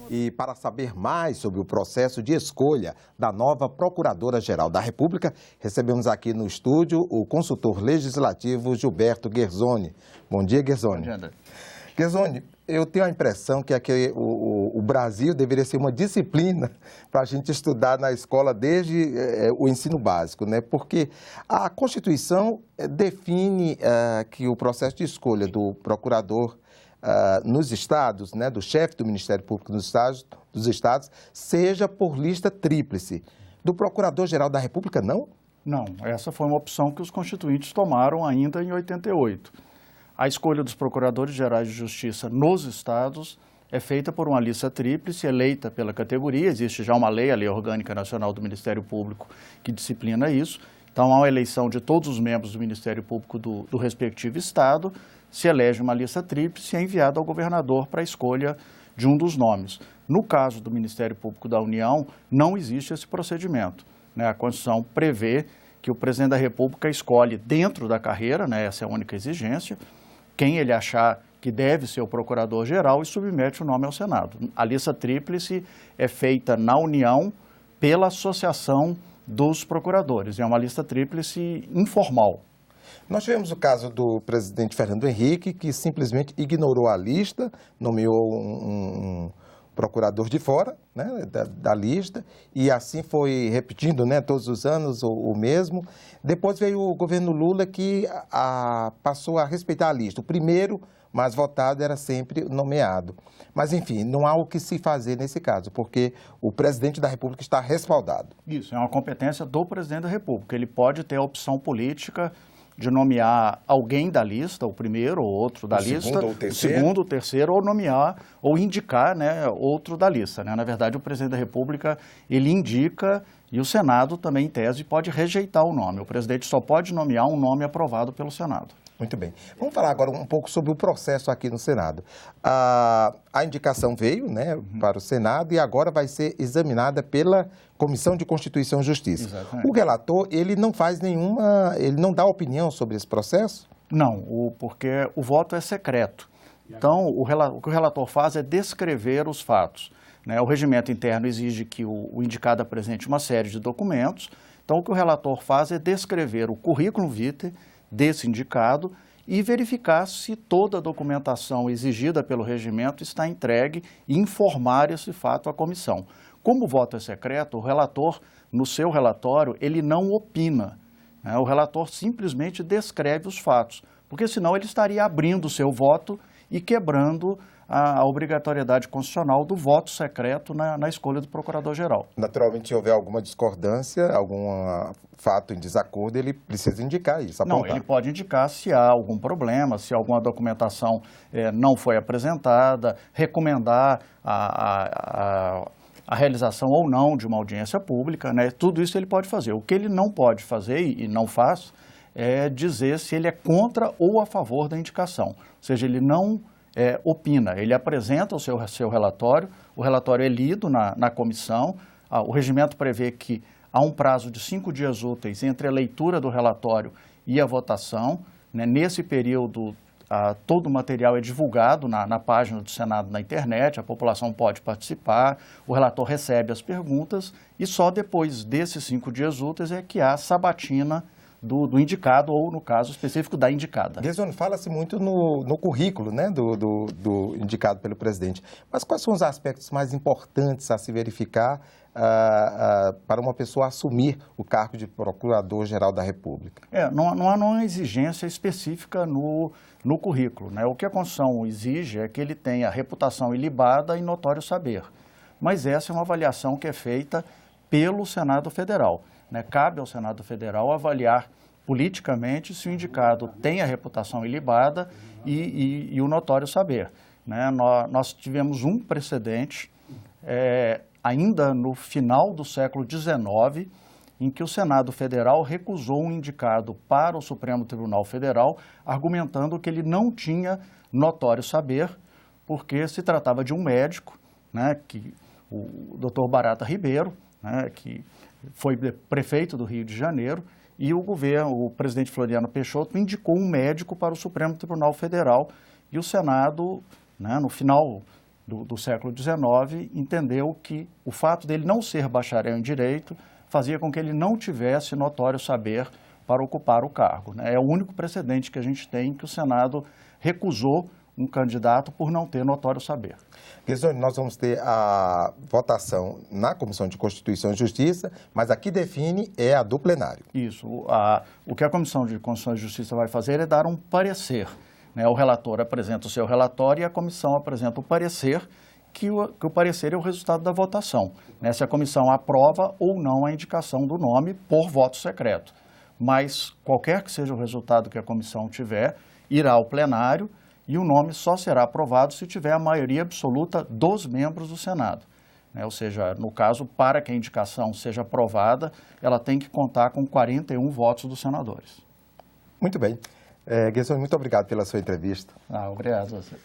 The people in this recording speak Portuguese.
E para saber mais sobre o processo de escolha da nova Procuradora-Geral da República, recebemos aqui no estúdio o consultor legislativo Gilberto Guerzoni. Bom dia, Guerzoni. Bom dia, André. Guerzoni, eu tenho a impressão que o Brasil deveria ser uma disciplina para a gente estudar na escola desde o ensino básico, né? Porque a Constituição define que o processo de escolha do procurador nos estados, né, do chefe do Ministério Público dos estados, seja por lista tríplice. Do Procurador-Geral da República, não? Não, essa foi uma opção que os constituintes tomaram ainda em 88. A escolha dos procuradores-gerais de justiça nos estados é feita por uma lista tríplice, eleita pela categoria. Existe já uma lei, a Lei Orgânica Nacional do Ministério Público, que disciplina isso. Então, há uma eleição de todos os membros do Ministério Público do respectivo estado, se elege uma lista tríplice e é enviada ao governador para a escolha de um dos nomes. No caso do Ministério Público da União, não existe esse procedimento, né? A Constituição prevê que o presidente da República escolhe dentro da carreira, né? Essa é a única exigência, quem ele achar que deve ser o procurador-geral e submete o nome ao Senado. A lista tríplice é feita na União pela Associação dos Procuradores. É uma lista tríplice informal. Nós tivemos o caso do presidente Fernando Henrique, que simplesmente ignorou a lista, nomeou um procurador de fora, né, da lista, e assim foi repetindo, né, todos os anos o mesmo. Depois veio o governo Lula, que passou a respeitar a lista. O primeiro mais votado era sempre nomeado. Mas, enfim, não há o que se fazer nesse caso, porque o presidente da República está respaldado. Isso, é uma competência do presidente da República. Ele pode ter a opção política de nomear alguém da lista, o primeiro ou outro da lista, o segundo ou terceiro, ou nomear, ou indicar, né, outro da lista, né? Na verdade, o presidente da República, ele indica e o Senado também, em tese, pode rejeitar o nome. O presidente só pode nomear um nome aprovado pelo Senado. Muito bem. Vamos falar agora um pouco sobre o processo aqui no Senado. A indicação veio, né, para o Senado e agora vai ser examinada pela Comissão de Constituição e Justiça. Exatamente. O relator, ele não faz ele não dá opinião sobre esse processo? Não, porque o voto é secreto. Então, o que o relator faz é descrever os fatos, né? O regimento interno exige que o indicado apresente uma série de documentos. Então, o que o relator faz é descrever o currículo vitae desse indicado e verificar se toda a documentação exigida pelo regimento está entregue e informar esse fato à comissão. Como o voto é secreto, o relator, no seu relatório, ele não opina, né? O relator simplesmente descreve os fatos, porque senão ele estaria abrindo o seu voto e quebrando a obrigatoriedade constitucional do voto secreto na escolha do procurador-geral. Naturalmente, se houver alguma discordância, algum fato em desacordo, ele precisa indicar isso, apontar. Não, ele pode indicar se há algum problema, se alguma documentação não foi apresentada, recomendar a realização ou não de uma audiência pública, né? Tudo isso ele pode fazer. O que ele não pode fazer e não faz é dizer se ele é contra ou a favor da indicação. Ou seja, ele não opina, ele apresenta o seu relatório, o relatório é lido na comissão, o regimento prevê que há um prazo de 5 dias úteis entre a leitura do relatório e a votação, né? Nesse período, todo o material é divulgado na página do Senado na internet, a população pode participar, o relator recebe as perguntas e só depois desses 5 dias úteis é que há a sabatina do indicado ou, no caso específico, da indicada. Guerzoni, fala-se muito no currículo, né, do indicado pelo presidente. Mas quais são os aspectos mais importantes a se verificar para uma pessoa assumir o cargo de Procurador-Geral da República? Não há uma exigência específica no currículo, né? O que a Constituição exige é que ele tenha reputação ilibada e notório saber. Mas essa é uma avaliação que é feita pelo Senado Federal, né? Cabe ao Senado Federal avaliar politicamente se o indicado tem a reputação ilibada e o notório saber, né? Nós tivemos um precedente ainda no final do século XIX, em que o Senado Federal recusou um indicado para o Supremo Tribunal Federal, argumentando que ele não tinha notório saber, porque se tratava de um médico, né, o Dr. Barata Ribeiro, né, que foi prefeito do Rio de Janeiro, e o presidente Floriano Peixoto indicou um médico para o Supremo Tribunal Federal, e o Senado, né, no final do século XIX, entendeu que o fato dele não ser bacharel em Direito fazia com que ele não tivesse notório saber para ocupar o cargo, né? É o único precedente que a gente tem que o Senado recusou um candidato por não ter notório saber. Guizoni, nós vamos ter a votação na Comissão de Constituição e Justiça, mas a que define é a do plenário. Isso. O que a Comissão de Constituição e Justiça vai fazer é dar um parecer, né? O relator apresenta o seu relatório e a comissão apresenta o parecer, que o parecer é o resultado da votação, né? Se a comissão aprova ou não a indicação do nome por voto secreto. Mas qualquer que seja o resultado que a comissão tiver, irá ao plenário e o nome só será aprovado se tiver a maioria absoluta dos membros do Senado, né? Ou seja, no caso, para que a indicação seja aprovada, ela tem que contar com 41 votos dos senadores. Muito bem. Guizoni, muito obrigado pela sua entrevista. Obrigado a você.